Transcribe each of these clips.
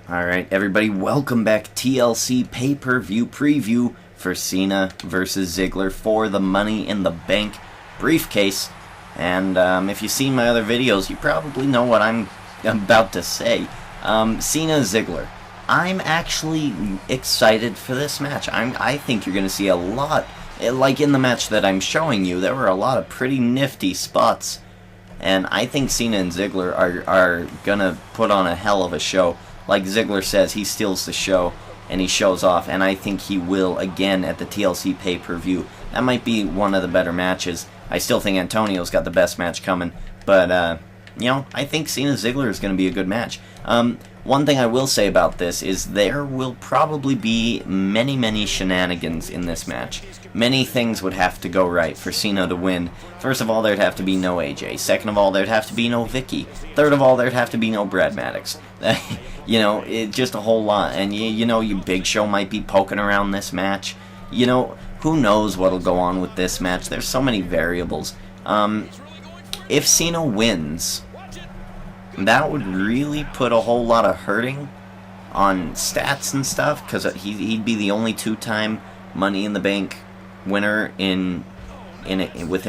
Alright, everybody, welcome back. TLC pay-per-view preview for Cena versus Ziggler for the Money in the Bank briefcase. And if you've seen my other videos, you probably know what I'm about to say. Cena Ziggler. I'm actually excited for this match. I think you're going to see a lot. Like in the match that I'm showing you, there were a lot of pretty nifty spots. And I think Cena and Ziggler are going to put on a hell of a show. Like Ziggler says, he steals the show, and he shows off, and I think he will again at the TLC pay-per-view. That might be one of the better matches. I still think Antonio's got the best match coming, but, I think Cena Ziggler is going to be a good match. One thing I will say about this is there will probably be many shenanigans in this match. Many things would have to go right for Cena to win. First of all, there'd have to be no AJ. Second of all, there'd have to be no Vicky. Third of all, there'd have to be no Brad Maddox. Just a whole lot. And, your Big Show might be poking around this match. Who knows what'll go on with this match. There's so many variables. If Cena wins, that would really put a whole lot of hurting on stats and stuff, because he'd be the only two-time Money in the Bank winner within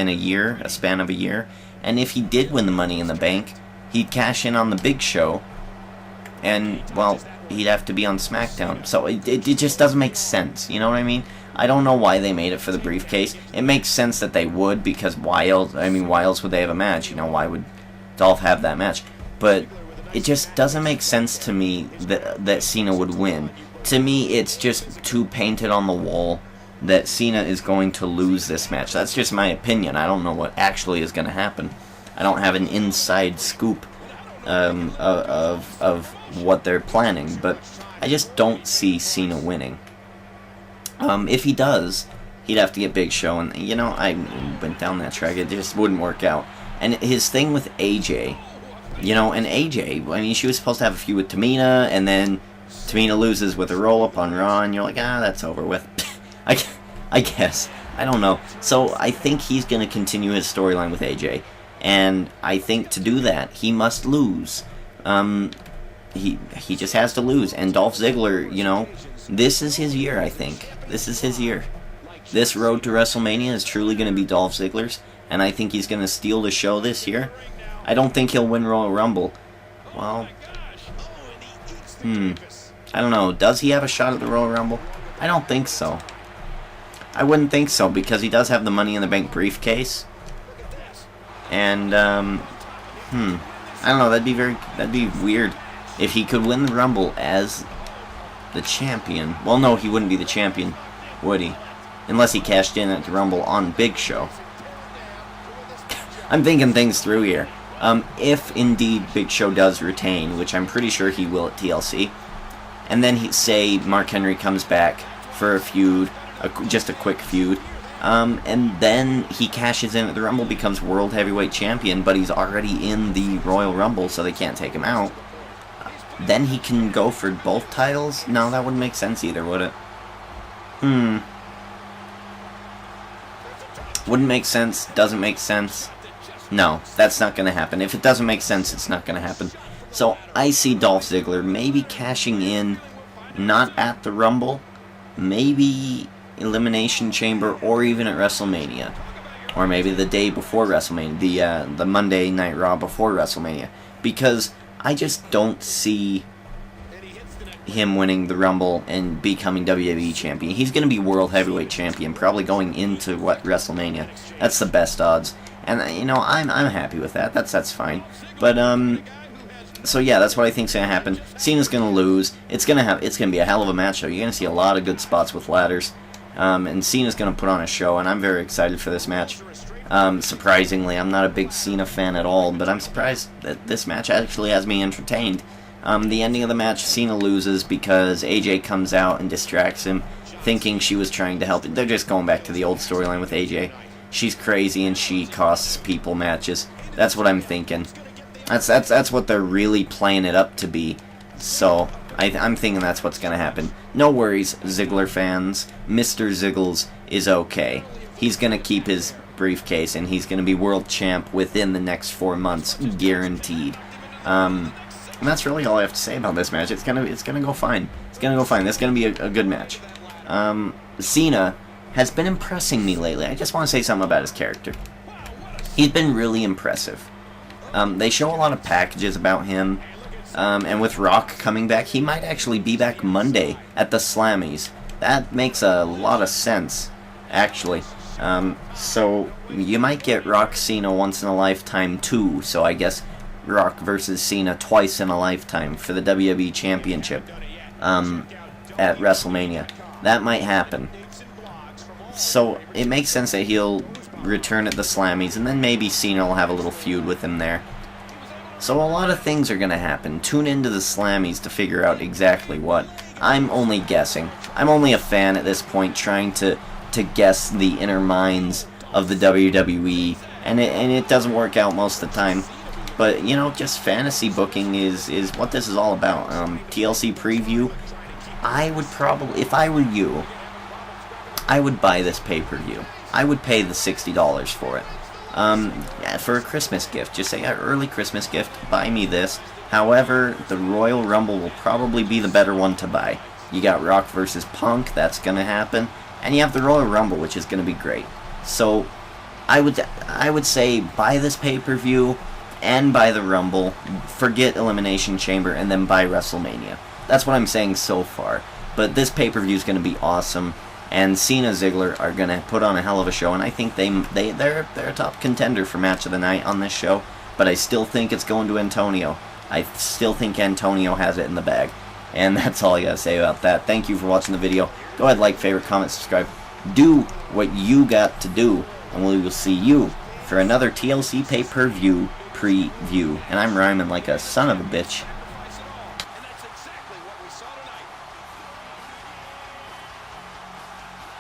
a span of a year. And if he did win the Money in the Bank, he'd cash in on the Big Show, and, well, he'd have to be on SmackDown. So it just doesn't make sense, you know what I mean? I don't know why they made it for the briefcase. It makes sense that they would, because why else would they have a match? Why would Dolph have that match? But it just doesn't make sense to me that Cena would win. To me, it's just too painted on the wall that Cena is going to lose this match. That's just my opinion. I don't know what actually is going to happen. I don't have an inside scoop of what they're planning, but I just don't see Cena winning. If he does, he'd have to get Big Show, and I went down that track. It just wouldn't work out. And his thing with AJ, and AJ, she was supposed to have a feud with Tamina, and then Tamina loses with a roll-up on Raw, and you're like, that's over with. I guess. I don't know. So I think he's going to continue his storyline with AJ, and I think to do that, he must lose. He just has to lose, and Dolph Ziggler, this is his year, I think. This is his year. This road to WrestleMania is truly going to be Dolph Ziggler's, and I think he's going to steal the show this year. I don't think he'll win Royal Rumble. Well, I don't know. Does he have a shot at the Royal Rumble? I don't think so. I wouldn't think so, because he does have the Money in the Bank briefcase. And, I don't know. That'd be weird if he could win the Rumble as the champion. Well, no, he wouldn't be the champion, would he? Unless he cashed in at the Rumble on Big Show. I'm thinking things through here. If indeed Big Show does retain, which I'm pretty sure he will at TLC, and then say Mark Henry comes back for a feud, just a quick feud, and then he cashes in at the Rumble, becomes World Heavyweight Champion, but he's already in the Royal Rumble, so they can't take him out. Then he can go for both titles? No, that wouldn't make sense either, would it? Wouldn't make sense, doesn't make sense. No, that's not going to happen. If it doesn't make sense, it's not going to happen. So I see Dolph Ziggler maybe cashing in, not at the Rumble, maybe Elimination Chamber, or even at WrestleMania. Or maybe the day before WrestleMania, the Monday Night Raw before WrestleMania. Because I just don't see him winning the Rumble and becoming WWE Champion. He's going to be World Heavyweight Champion, probably going into, WrestleMania. That's the best odds. And, I'm happy with that. That's fine. But, so yeah, that's what I think's going to happen. Cena's going to lose. It's going to be a hell of a match, though. You're going to see a lot of good spots with ladders. And Cena's going to put on a show, and I'm very excited for this match. Surprisingly, I'm not a big Cena fan at all, but I'm surprised that this match actually has me entertained. The ending of the match, Cena loses because AJ comes out and distracts him, thinking she was trying to help him. They're just going back to the old storyline with AJ. She's crazy and she costs people matches. That's what I'm thinking. That's what they're really playing it up to be. So I'm thinking that's what's going to happen. No worries, Ziggler fans. Mr. Ziggles is okay. He's going to keep his briefcase and he's going to be world champ within the next 4 months, guaranteed. And that's really all I have to say about this match. It's gonna go fine. It's gonna go fine. That's gonna be a good match. Cena has been impressing me lately. I just want to say something about his character. He's been really impressive. They show a lot of packages about him, and with Rock coming back, he might actually be back Monday at the Slammies. That makes a lot of sense, actually. So you might get Rock Cena once in a lifetime too. So I guess Rock versus Cena twice in a lifetime for the WWE Championship at WrestleMania. That might happen. So it makes sense that he'll return at the Slammies, and then maybe Cena will have a little feud with him there. So a lot of things are going to happen. Tune into the Slammies to figure out exactly what. I'm only guessing. I'm only a fan at this point, trying to guess the inner minds of the WWE, and it doesn't work out most of the time. But, you know, just fantasy booking is what this is all about. TLC preview, I would probably, if I were you, I would buy this pay-per-view. I would pay the $60 for it. Yeah, for a Christmas gift. Just say, early Christmas gift, buy me this. However, the Royal Rumble will probably be the better one to buy. You got Rock versus Punk, that's going to happen. And you have the Royal Rumble, which is going to be great. So, I would say buy this pay-per-view and buy the Rumble, forget Elimination Chamber, and then buy WrestleMania. That's what I'm saying so far. But this pay-per-view is going to be awesome, and Cena Ziggler are going to put on a hell of a show, and I think they're a top contender for Match of the Night on this show, but I still think it's going to Antonio. I still think Antonio has it in the bag. And that's all I gotta say about that. Thank you for watching the video. Go ahead, like, favorite, comment, subscribe. Do what you got to do, and we will see you for another TLC pay-per-view preview. And I'm rhyming like a son of a bitch.